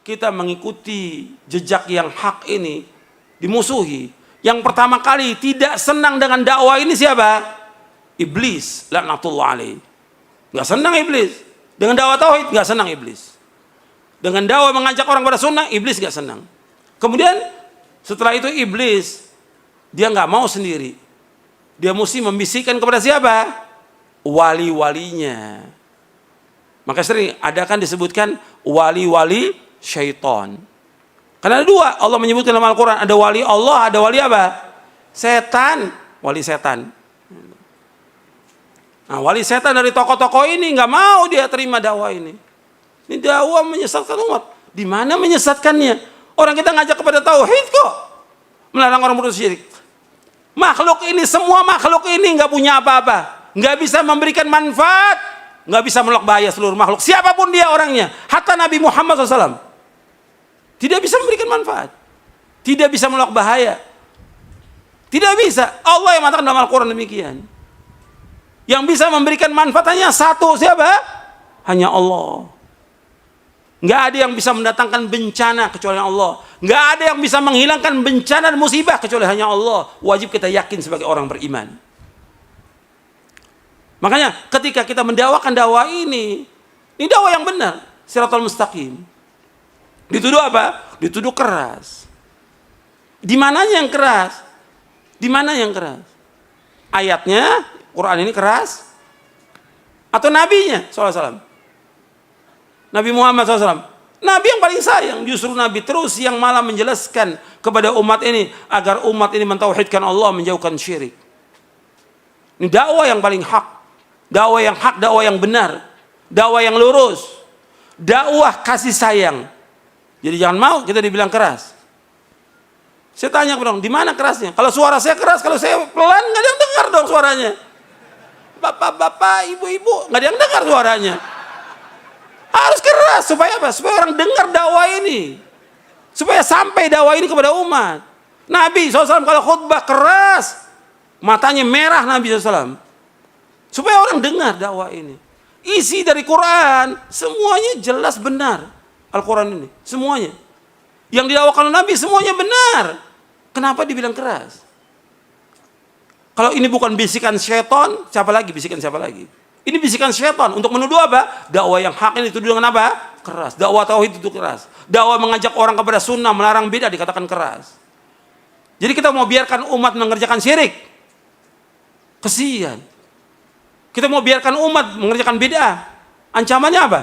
kita mengikuti jejak yang hak ini dimusuhi, yang pertama kali tidak senang dengan dakwah ini siapa? Iblis, laknatullah alaih. Nggak senang iblis dengan dakwah tauhid, nggak senang iblis. Dengan dakwah mengajak orang pada sunnah, iblis nggak senang. Kemudian setelah itu iblis dia nggak mau sendiri, dia mesti membisikkan kepada siapa? Wali-walinya. Maka sering ada kan disebutkan wali-wali syaitan. Karena ada dua, Allah menyebutkan dalam Al-Quran, ada wali Allah, ada wali apa? Setan, wali setan. Nah, wali setan dari tokoh-tokoh ini nggak mau dia terima dakwah ini. Ini dakwah menyesatkan umat. Di mana menyesatkannya? Orang kita ngajak kepada tauhid kok, melarang orang berbuat syirik. Makhluk ini, semua makhluk ini nggak punya apa-apa, nggak bisa memberikan manfaat, nggak bisa menolak bahaya seluruh makhluk. Siapapun dia orangnya, hatta Nabi Muhammad SAW tidak bisa memberikan manfaat, tidak bisa menolak bahaya, tidak bisa. Allah yang mengatakan dalam Al-Quran demikian. Yang bisa memberikan manfaat hanya satu, siapa? Hanya Allah. Nggak ada yang bisa mendatangkan bencana kecuali Allah. Nggak ada yang bisa menghilangkan bencana dan musibah kecuali hanya Allah. Wajib kita yakin sebagai orang beriman. Makanya ketika kita mendakwakan dakwah ini dakwah yang benar, Shiratal Mustaqim. Dituduh apa? Dituduh keras. Di mananya yang keras? Di mana yang keras? Ayatnya, Quran ini keras? Atau nabinya SAW? Nabi Muhammad SAW, Nabi yang paling sayang, justru Nabi terus yang malah menjelaskan kepada umat ini agar umat ini mentauhidkan Allah, menjauhkan syirik. Ini dakwah yang paling hak, dakwah yang hak, dakwah yang benar, dakwah yang lurus, dakwah kasih sayang. Jadi jangan mau kita dibilang keras. Saya tanya dong, di mana kerasnya? Kalau suara saya keras, kalau saya pelan, nggak ada yang dengar dong suaranya. Bapak-bapak, ibu-ibu, nggak ada yang dengar suaranya. Harus keras supaya apa? Supaya orang dengar dakwah ini, supaya sampai dakwah ini kepada umat. Nabi SAW kalau khutbah keras, matanya merah Nabi SAW, supaya orang dengar dakwah ini. Isi dari Quran semuanya jelas benar. Al-Quran ini semuanya yang didakwakan Nabi semuanya benar. Kenapa dibilang keras? Kalau ini bukan bisikan syaitan, siapa lagi bisikan siapa lagi? Ini bisikan syaitan untuk menuduh apa? Dakwah yang hak ini dituduh dengan apa? Keras. Dakwah tauhid itu keras. Dakwah mengajak orang kepada sunnah, melarang bid'ah dikatakan keras. Jadi kita mau biarkan umat mengerjakan syirik? Kesian. Kita mau biarkan umat mengerjakan bid'ah? Ancamannya apa?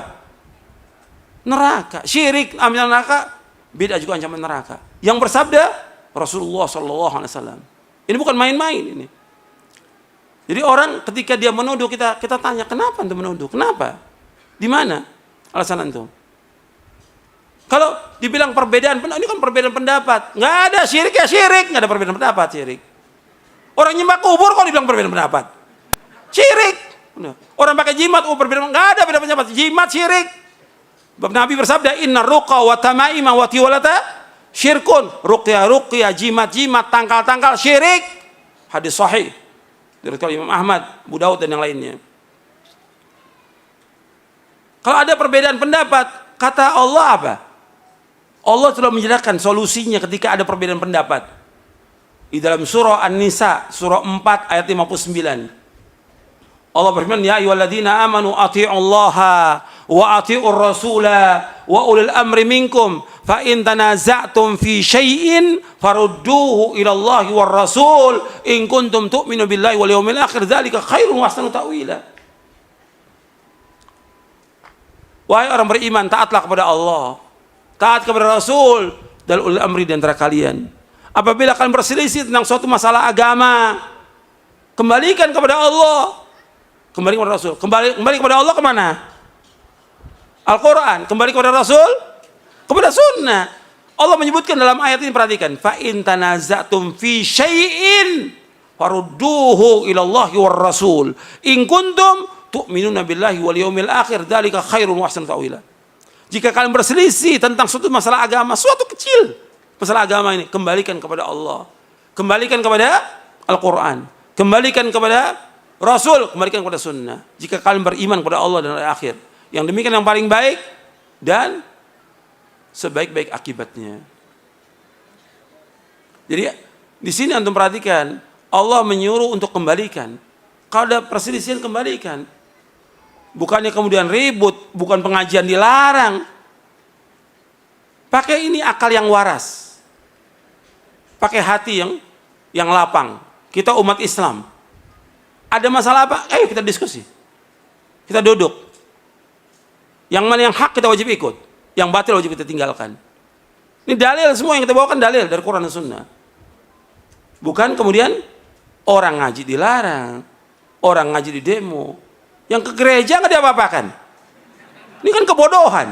Neraka. Syirik, ambil neraka. Bid'ah juga ancaman neraka. Yang bersabda Rasulullah SAW. Ini bukan main-main ini. Jadi orang ketika dia menuduh kita tanya, kenapa antum menuduh? Kenapa? Di mana alasan antum? Kalau dibilang perbedaan, ini kan perbedaan pendapat. Nggak ada syirik ya syirik, nggak ada perbedaan pendapat syirik. Orang nyembah kubur kok dibilang perbedaan pendapat? Syirik. Orang pakai jimat, perbedaan, nggak ada perbedaan pendapat. Jimat syirik. Bab Nabi bersabda, Inna ruqa wa tamaima wa tiwalata syirkun. Ruqyah, jimat, tangkal syirik. Hadis sahih dari Imam Ahmad, Abu Daud dan yang lainnya. Kalau ada perbedaan pendapat, kata Allah apa? Allah telah menjelaskan solusinya ketika ada perbedaan pendapat. Di dalam surah An-Nisa, surah 4 ayat 59. Allah berfirman, ya ayyuhalladzina amanu athi'ullaha wa athi'ur rasula wa ulil amri minkum fa in tanaza'tum fi syai'in farudduhu ila Allahi war rasul in kuntum tu'minu billahi wal yawmil akhir dzalika khairun wa ahsanu ta'wila. Wahai orang beriman, taatlah kepada Allah, taat kepada Rasul dan ulil amri di antara kalian. Apabila kalian berselisih tentang suatu masalah agama, kembalikan kepada Allah, kembali kepada Rasul. Kembali kepada Allah kemana? Al-Quran. Kembali kepada Rasul, kepada sunnah. Allah menyebutkan dalam ayat ini, perhatikan, fa in tanaza'tum fi syai'in farudduhu ila Allahi war rasul in kuntum tu'minuna billahi wal yawmil akhir dzalika khairun wa ahsanu ta'wila. Jika kalian berselisih tentang suatu masalah agama, suatu kecil masalah agama ini, kembalikan kepada Allah, kembalikan kepada Al-Quran, kembalikan kepada Rasul, kembalikan kepada sunnah. Jika kalian beriman kepada Allah dan hari akhir, yang demikian yang paling baik dan sebaik-baik akibatnya. Jadi di sini antum perhatikan, Allah menyuruh untuk kembalikan. Kalau ada perselisihan, kembalikan. Bukannya kemudian ribut, bukan pengajian dilarang. Pakai ini akal yang waras. Pakai hati yang lapang. Kita umat Islam. Ada masalah apa? Ayo kita diskusi. Kita duduk. Yang mana yang hak kita wajib ikut. Yang batil wajib kita tinggalkan. Ini dalil semua yang kita bawakan, dalil dari Quran dan Sunnah. Bukan kemudian orang ngaji dilarang, orang ngaji di demo, yang ke gereja nggak diapa-apakan. Ini kan kebodohan.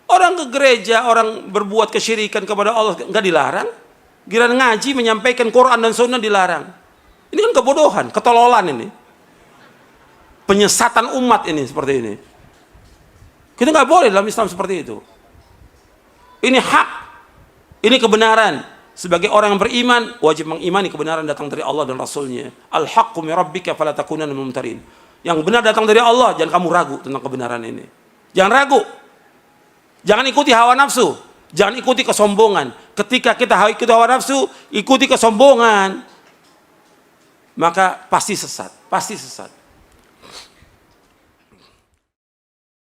Orang ke gereja, orang berbuat kesyirikan kepada Allah nggak dilarang. Giliran ngaji menyampaikan Quran dan Sunnah dilarang. Ini kan kebodohan, ketololan ini. Penyesatan umat ini seperti ini. Kita nggak boleh dalam Islam seperti itu. Ini hak, ini kebenaran. Sebagai orang yang beriman, wajib mengimani kebenaran datang dari Allah dan Rasulnya. Al-haqqu min rabbika fala takunanna minal mumtarin. Yang benar datang dari Allah, jangan kamu ragu tentang kebenaran ini. Jangan ragu. Jangan ikuti hawa nafsu. Jangan ikuti kesombongan. Ketika kita ikuti hawa nafsu, ikuti kesombongan, maka pasti sesat. Pasti sesat.